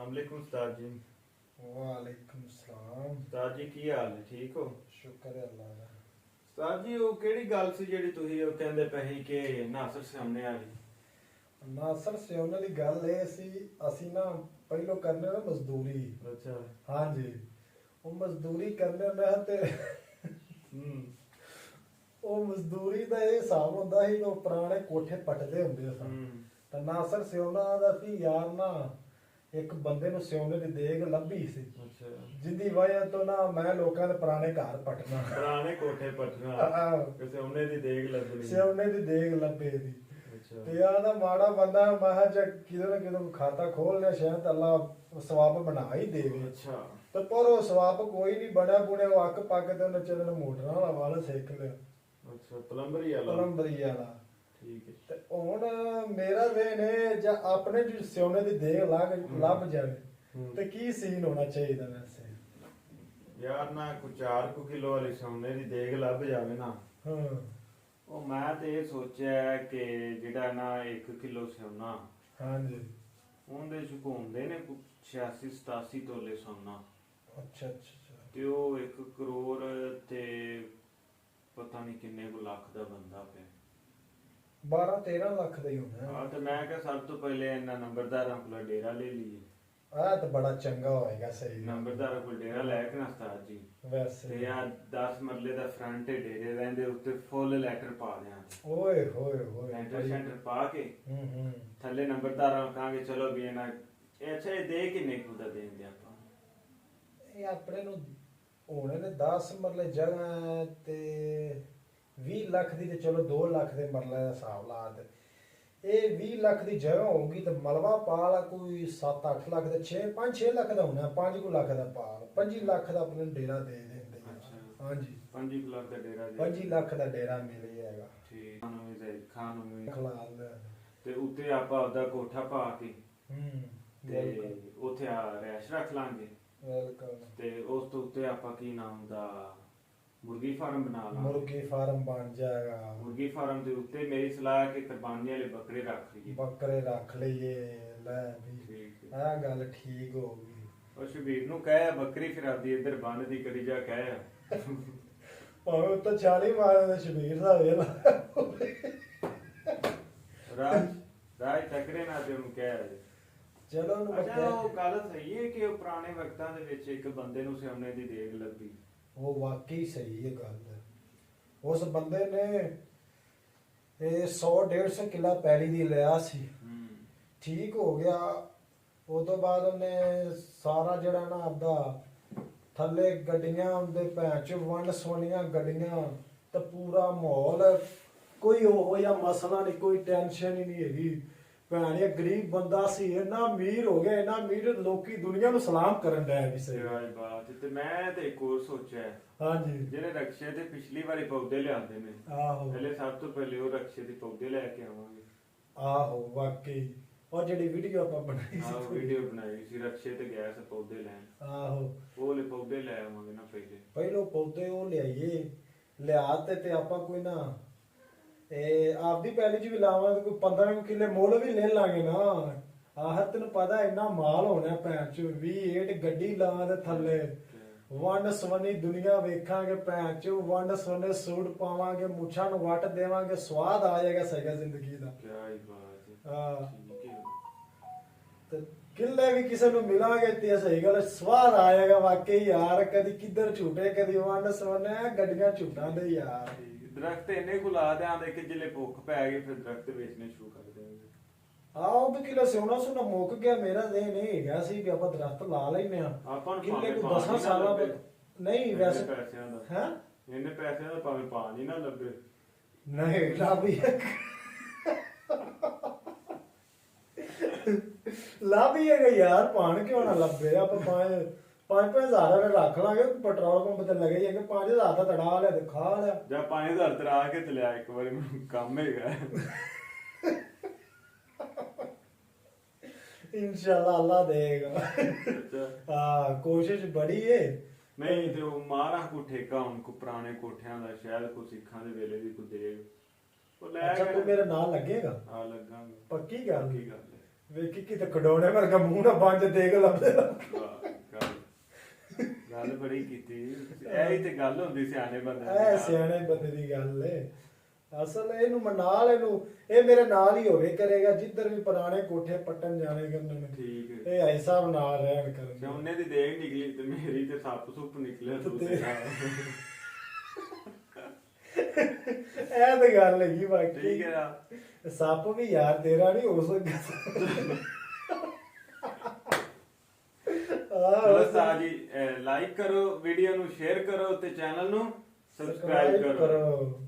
अस्सलामुअलैकुम उस्ताद जी। वालेकुम सलाम। उस्ताद जी की हाल है, ठीक हो? शुक्र है अल्लाह का। उस्ताद जी ਉਹ ਕਿਹੜੀ ਗੱਲ ਸੀ ਜਿਹੜੀ ਤੁਸੀਂ ਉਹ ਕਹਿੰਦੇ ਪਏ ਸੀ ਕਿ ਨਾਸਰ ਸਾਹਮਣੇ ਵਾਲੀ? नासर से ਉਹਨਾਂ ਦੀ ਗੱਲ ਇਹ ਸੀ, ਅਸੀਂ ਨਾ ਪਹਿਲੋਂ ਕਰਨੇ ਨਾ ਮਜ਼ਦੂਰੀ। ਅੱਛਾ। ਹਾਂਜੀ, ਉਹ ਮਜ਼ਦੂਰੀ ਕਰਨੇ ਨਾ ਤੇ ਹੂੰ। ਉਹ ਮਜ਼ਦੂਰੀ ਦਾ ਇਹ ਹਿਸਾਬ ਹੁੰਦਾ ਸੀ, ਉਹ ਪੁਰਾਣੇ ਕੋਠੇ ਪੱਟਦੇ ਹੁੰਦੇ ਸਨ। ਹੂੰ। ਤਾਂ ਨਾਸਰ ਸਿਉਣਾ ਦਾ ਸੀ ਯਾਰ ਨਾ, ਇੱਕ ਬੰਦੇ ਨੂੰ ਸਿਉਣੇ ਦੀ ਦੇਗ ਲੱਭੀ ਸੀ, ਅੱਛਾ। ਜਿੰਦੀ ਵਜ੍ਹਾ ਤੋਂ ਨਾ ਮੈਂ ਲੋਕਾਂ ਦੇ ਪੁਰਾਣੇ ਘਰ ਪੱਟਣਾ, ਪੁਰਾਣੇ ਕੋਠੇ ਪੱਟਣਾ, ਆਹੋ, ਕਿਸੇ ਉਹਨੇ ਦੀ ਦੇਗ ਲੱਭਣੀ। ਸਿਉਣੇ ਦੀ ਦੇਗ ਲੱਭੇ ਦੀ। ਅੱਛਾ। ਤੇ ਆ ਨਾ ਮਾੜਾ ਬੰਦਾ, ਮੈਂ ਕਿਹਾ ਜੇ ਕਿਤੇ ਨਾ ਕਿਤੇ ਖਾਤਾ ਖੋਲ ਲਿਆ, ਸ਼ਾਇਦ ਅੱਲਾ ਸਵਾਬ ਬਣਾ ਹੀ ਦੇਵੇ। ਅੱਛਾ। ਤੇ ਪਰ ਉਹ ਸਵਾਬ ਕੋਈ ਨਹੀਂ ਬਣਿਆ ਬੁਣਿਆ, ਉਹ ਅੱਕ ਪੱਕ ਤੇ ਉਹਨੇ ਚੱਲਣ ਮੋਟਰਾਂ ਵਾਲਾ ਵੱਲ ਸਿੱਖ ਲਿਆ, ਅੱਛਾ ਪਲੰਬਰੀ ਵਾਲਾ। ਪਲੰਬਰੀ ਵਾਲਾ। ਠੀਕ ਹੈ। ਤੇ ਹੁਣ ਮੇਰਾ ਵੇਨ ਹੈ, ਜਾਂ ਆਪਣੇ ਜੀ ਸਿਉਣੇ ਦੀ ਦੇਗ ਲੱਭ ਜਾਵੇ ਤੇ ਕੀ ਸੀਨ ਹੋਣਾ ਚਾਹੀਦਾ ਵੈਸੇ? ਯਾਰ ਨਾ ਕੋ 4 ਕਿਲੋ ਵਾਲੀ ਸੋਨੇ ਦੀ ਦੇਗ ਲੱਭ ਜਾਵੇ ਨਾ। ਹਾਂ। ਉਹ ਮੈਂ ਤੇ ਇਹ ਸੋਚਿਆ ਕਿ ਜਿਹੜਾ ਨਾ 1 ਕਿਲੋ ਸੋਨਾ, ਹਾਂਜੀ। ਉਹਦੇ ਚ ਘੁੰਮਦੇ ਨੇ 86-87 ਤੋਲੇ ਸੋਨਾ। ਅੱਛਾ ਅੱਛਾ। ਤੇ ਉਹ 1 ਕਰੋੜ ਤੇ ਪਤਾ ਨਹੀਂ ਕਿੰਨੇ ਕੁ ਲੱਖ ਦਾ ਬੰਦਾ ਪਿਆ। 12-13 ਲੱਖ ਦਾ ਹੀ ਹੋਣਾ। ਹਾਂ, ਤੇ ਮੈਂ ਕਿਹਾ ਸਭ ਤੋਂ ਪਹਿਲੇ ਇਹਨਾਂ ਨੰਬਰਦਾਰਾਂ ਕੋਲ ਡੇਰਾ ਲੈ ਲਈਏ। ਆਹ ਤਾਂ ਬੜਾ ਚੰਗਾ ਹੋਏਗਾ। ਸਹੀ ਨੰਬਰਦਾਰਾਂ ਕੋਲ ਡੇਰਾ ਲੈ ਕੇ ਨਾ ਉਸਤਾਦ ਜੀ, ਵੈਸੇ। ਤੇ ਆ 10 ਮਰਲੇ ਦਾ ਫਰੰਟ ਤੇ ਡੇਰੇ ਰਹਿੰਦੇ, ਉੱਤੇ ਫੁੱਲ ਲੈਟਰ ਪਾ ਦਿਆਂ। ਓਏ ਹੋਏ ਹੋਏ। ਲੈਟਰ ਸ਼ੈਂਟਰ ਪਾ ਕੇ ਹੂੰ। ਥੱਲੇ ਨੰਬਰਦਾਰਾਂ ਨੂੰ ਕਹਾਂਗੇ ਚਲੋ ਵੀ ਇਹਨਾਂ ਇਹ ਅੱਛਾ ਇਹ ਦੇ ਕਿੰਨੇ ਕੁ ਦਾ ਦੇਂਦੇ ਆਪਾਂ? ਇਹ ਆਪਣੇ ਨੂੰ ਹੋਣੇ ਨੇ 10 ਮਰਲੇ ਜਗ੍ਹਾ ਹੈ ਤੇ 20 ਲੱਖ ਦੀ, ਤੇ ਚਲੋ 2 ਲੱਖ ਦੇ ਮਰਲੇ ਦਾ ਹਿਸਾਬ ਲਾ ਦੇ। ਇਹ 20 ਲੱਖ ਦੀ ਜਗ੍ਹਾ ਹੋਊਗੀ ਤੇ ਮਲਵਾ ਪਾਲਾ ਕੋਈ 7-8 ਲੱਖ ਦਾ, 5-6 ਲੱਖ ਦਾ ਹੋਣਾ, 5 ਲੱਖ ਦਾ ਪਾਲ, 25 ਲੱਖ ਦਾ ਆਪਣੇ ਨੂੰ ਡੇਰਾ ਦੇ ਦਿੰਦੇ ਆ। ਅੱਛਾ। ਹਾਂਜੀ, 5 ਲੱਖ ਦਾ ਡੇਰਾ ਦੇ 25 ਲੱਖ ਦਾ ਡੇਰਾ ਮਿਲ ਜਾਏਗਾ। ਠੀਕ। ਖਾਣ ਨੂੰ ਵੀ ਖਾਣ ਨੂੰ ਵੀ ਖਲਾਲ ਦਾ। ਤੇ ਉੱਤੇ ਆਪਾਂ ਆਪਦਾ ਕੋਠਾ ਪਾ ਕੇ ਤੇ ਬਿਲਕੁਲ ਉੱਥੇ ਆ ਰੈਸ਼ ਰੱਖ ਲਾਂਗੇ। ਬਿਲਕੁਲ। ਤੇ ਉਸ ਤੋਂ ਉੱਤੇ ਆਪਾਂ ਕੀ ਨਾਮ ਦਾ ਮੁਰਗੀ ਫਾਰਮ ਬਣਾ ਲਾਂਗੇ। ਮੁਰਗੀ ਫਾਰਮ ਬਣ ਜਾਏਗਾ। ਮੁਰਗੀ ਫਾਰਮ ਦੇ ਉੱਤੇ ਮੇਰੀ ਸਲਾਹ ਹੈ ਕਿ ਕੁਰਬਾਨੀ ਵਾਲੇ ਬੱਕਰੇ ਰੱਖ ਲਈਏ। ਬੱਕਰੇ ਰੱਖ ਲਈਏ। ਲੈ ਵੀ ਠੀਕ ਹੈ। ਆਹ ਗੱਲ ਠੀਕ ਹੋ ਗਈ। ਉਹ ਸ਼ਬੀਰ ਨੂੰ ਕਹਿਆ ਬੱਕਰੀ ਫਿਰਾਦੀ ਇੱਧਰ ਬੰਨ ਦੀ ਕਰੀ ਜਾ ਕਹਿਆ। ਭਾਵੇਂ ਤਾਂ 40 ਮਾਰੇ ਦਾ ਸ਼ਬੀਰ ਦਾ ਵੇਲਾ ਰਾਜ ਤਕਰੇ ਨਾ ਤੇ ਉਹਨੂੰ ਕਹਿਆ ਜੀ। ਚਲੋ ਉਹਨੂੰ ਅੱਛਾ, ਉਹ ਗੱਲ ਸਹੀ ਹੈ ਕਿ ਉਹ ਪੁਰਾਣੇ ਵਕਤਾਂ ਦੇ ਵਿੱਚ ਇੱਕ ਬੰਦੇ ਨੂੰ ਸਿਉਣੇ ਦੀ ਦੇਗ ਲੱਭੀ। ਉਹ ਵਾਕਈ ਸਹੀ ਹੈ ਗੱਲ। ਉਸ ਬੰਦੇ ਨੇ ਇਹ 100-150 ਕਿੱਲਾ ਪੈਲੀ ਦੀ ਲਿਆ ਸੀ। ਠੀਕ ਹੋ ਗਿਆ। ਉਹ ਤੋਂ ਬਾਅਦ ਉਹਨੇ ਸਾਰਾ ਜਿਹੜਾ ਨਾ ਆਪਦਾ ਥੱਲੇ ਗੱਡੀਆਂ ਹੁੰਦੇ ਭੈਣ ਚ ਵੰਡ ਸੋਨੀਆਂ ਗੱਡੀਆਂ, ਤੇ ਪੂਰਾ ਮਾਹੌਲ, ਕੋਈ ਉਹੋ ਜਿਹਾ ਮਸਲਾ ਨਹੀਂ, ਕੋਈ ਟੈਨਸ਼ਨ ਹੀ ਨਹੀਂ ਹੈਗੀ। ਭੈਣ ਇਹ ਗਰੀਬ ਬੰਦਾ ਸੀ, ਇੰਨਾ ਅਮੀਰ ਹੋ ਗਿਆ, ਇੰਨਾ ਅਮੀਰ ਲੋਕੀ ਦੁਨੀਆ ਨੂੰ ਸਲਾਮ ਕਰਨ ਡਿਆ ਕਿਸੇ। ਬਾਤ ਤੇ ਮੈਂ ਤੇ ਇੱਕ ਹੋਰ ਸੋਚਿਆ। ਹਾਂਜੀ। ਜਿਹੜੇ ਰਕਸ਼ੇ ਤੇ ਪਿਛਲੀ ਵਾਰੀ ਪੌਦੇ ਲਿਆਂਦੇ ਨੇ, ਆਹੋ ਪਹਿਲੇ ਸਭ ਤੋਂ ਪਹਿਲੇ ਉਹ ਰਕਸ਼ੇ ਦੇ ਪੌਦੇ ਲੈ ਕੇ ਆਵਾਂਗੇ। ਆਹੋ ਵਾਕਈ। ਉਹ ਜਿਹੜੀ ਵੀਡੀਓ ਆਪਾਂ ਬਣਾਈ ਆਹ ਸੀ, ਵੀਡੀਓ ਬਣਾਈ ਸੀ, ਰਕਸ਼ੇ ਤੇ ਗਿਆ ਸੀ ਪੌਦੇ ਲੈਣ। ਆਹੋ ਉਹ ਵਾਲੇ ਪੌਦੇ ਲੈ ਆਵਾਂਗੇ ਨਾ ਪਹਿਲੇ। ਪਹਿਲੋਂ ਪੌਦੇ ਉਹ ਲਿਆਈਏ, ਲਿਆ ਤੇ ਆਪਾਂ ਕੋਈ ਨਾ ਇਹ ਆਪਦੀ ਪਹਿਲੀ ਚ ਵੀ ਲਾਵਾਂਗੇ, ਕੋਈ 15 ਕਿੱਲੇ ਮੁੱਲ ਵੀ ਲੈ ਲਾਂਗੇ ਨਾ। ਆਹ ਤੈਨੂੰ ਪਤਾ ਇੰਨਾ ਮਾਲ ਹੋਣਾ ਭੈਣ ਚ, 28 ਗੱਡੀ ਲਾ ਦੇ ਥੱਲੇ, ਵੰਡ ਸਵੰਨੀ ਦੁਨੀਆ ਵੇਖਾਂਗੇ ਭੈਣ ਚ, ਵੰਡ ਸਵੰਨੇ ਸੂਟ ਪਾਵਾਂਗੇ, ਮੁੱਛਾਂ ਨੂੰ ਵੱਟ ਦੇਵਾਂਗੇ, ਸਵਾਦ ਆ ਜਾਏਗਾ ਸਹੀਗਾ ਜ਼ਿੰਦਗੀ ਦਾ। ਕਿਆ ਹੀ ਬਾਤ ਹੈ। ਹਾਂ। ਠੀਕ ਹੈ। ਤੇ ਕਿੱਲੇ ਵੀ ਕਿਸੇ ਨੂੰ ਮਿਲਾਂਗੇ ਤੇ ਸਹੀ ਗੱਲ ਸਵਾਦ ਆਏਗਾ ਵਾਕਈ ਯਾਰ। ਕਦੀ ਕਿੱਧਰ ਝੂਟੇ, ਕਦੀ ਵੰਡ ਸਵੰਨੇ ਗੱਡੀਆਂ ਝੂਟਾਂ ਦੇ ਯਾਰ। ਦਰਖਤ ਇੰਨੇ ਕੁ ਲਾ ਦਿਆਂਦੇ ਕਿ ਜਿਲੇ ਭੁੱਖ ਪੈ ਗਈ ਫਿਰ ਦਰਖਤ ਵੇਚਣੇ ਸ਼ੁਰੂ ਕਰ ਦੇਵਾਂਗੇ। ਆਹ ਵੀ ਕਿਲਾ ਸਿਉਣਾ ਸੁਣਾ ਮੁੱਕ ਗਿਆ। ਮੇਰਾ ਦੇਹ ਨਹੀਂ ਹੈਗਾ ਸੀ ਵੀ ਆਪਾਂ ਦਰਖਤ ਲਾ ਲੈਨੇ ਆ ਆਪਾਂ ਨੂੰ ਕਿੱਲੇ ਭਾਵੇਂ ਕੋ 10 ਸਾਲਾਂ ਲੱਭੇ। ਨਹੀਂ ਵੈਸੇ ਪੈਸਿਆਂ ਦਾ ਹੈ ਇੰਨੇ ਪੈਸਿਆਂ ਦਾ ਭਾਵੇਂ ਪਾਣੀ ਨਾ ਲੱਭੇ। ਨਹੀਂ ਲੱਭੀ ਲੱਭੀ ਹੈਗਾ ਯਾਰ, ਪਾਣ ਕਿਉਂ ਨਾ ਲੱਭੇ। ਆਪਾਂ 5,000 ਰੱਖ ਲਾਂਗੇ, ਪੈਟਰੋਲ ਪੰਪ ਤੇ ਲੱਗੇ ਜਾਏਗਾ, 5,000 ਦਾ ਤੜਾ ਲਿਆ ਤੇ ਖਾ ਲਿਆ। ਜਾਂ 5,000 ਤਰਾ ਕੇ ਤੇ ਲਿਆ ਇੱਕ ਵਾਰੀ, ਮੈਨੂੰ ਕੰਮ ਹੈਗਾ। इंशाल्लाह अल्लाह देगा। हाँ कोशिश बड़ी है। ਨਹੀਂ ਤੇ ਉਹ ਮਾਰਾ ਕੋ ਠੇਕਾ ਹੁਣ ਕੋ ਪੁਰਾਣੇ ਕੋਠਿਆਂ ਦਾ, ਸ਼ਾਇਦ ਕੋ ਸਿੱਖਾਂ ਦੇ ਵੇਲੇ ਦੀ ਕੋ ਦੇਗ ਉਹ ਲੈ अच्छा ਕੇ तू मेरे नाल लगेगा? ਆ ਲੱਗਾਂਗੇ। पक्की गल? ਕੀ ਗੱਲ ਹੈ। ਵੇਖੀ ਕਿਤੇ ਖਡੋਣੇ ਵਰਗਾ ਮੂੰਹ ਨਾ ਬੰਜ ਦੇਖ ਲੱਭਦੇ ਵਾਹ, ਗੱਲ ਬੜੀ ਕੀਤੀ। ਇਹ ਹੀ ਤੇ ਗੱਲ ਹੁੰਦੀ ਸਿਆਣੇ ਬੰਦੇ ਦੀ। ਐ ਸਿਆਣੇ ਬੰਦੇ ਦੀ ਗੱਲ ਏ। ਅਸਲ ਇਹਨੂੰ ਮਨਾਲ, ਇਹਨੂੰ ਇਹ ਮੇਰੇ ਨਾਲ ਹੀ ਹੋਵੇ ਕਰੇਗਾ, ਜਿੱਧਰ ਵੀ ਪੁਰਾਣੇ ਕੋਠੇ ਪੱਟਣ ਜਾਣੇ ਕਰਨ ਠੀਕ ਹੈ। ਇਹ ਐਸਾ ਨਾਲ ਰਹਿਣ ਕਰਨ। ਸੋਨੇ ਦੀ ਦੇਗ ਨਿਕਲੀ ਤੇ ਮੇਰੀ ਤੇ ਸੱਪ ਸੁੱਪ ਨਿਕਲਿਆ ਦੂਸਰੇ ਨਾਲ। ਇਹ ਤਾਂ ਗੱਲ ਹੈਗੀ ਬਾਕੀ। ਠੀਕ ਹੈ ਨਾ। ਸੱਪ ਵੀ ਯਾਰ ਤੇਰਾ ਨਹੀਂ ਹੋ ਸਕਦਾ। ਚਲੋ ਸਾਹ ਜੀ, ਲਾਈਕ ਕਰੋ, ਵੀਡੀਓ ਨੂੰ ਸ਼ੇਅਰ ਕਰੋ ਤੇ ਚੈਨਲ ਨੂੰ ਸਬਸਕ੍ਰਾਈਬ ਕਰੋ।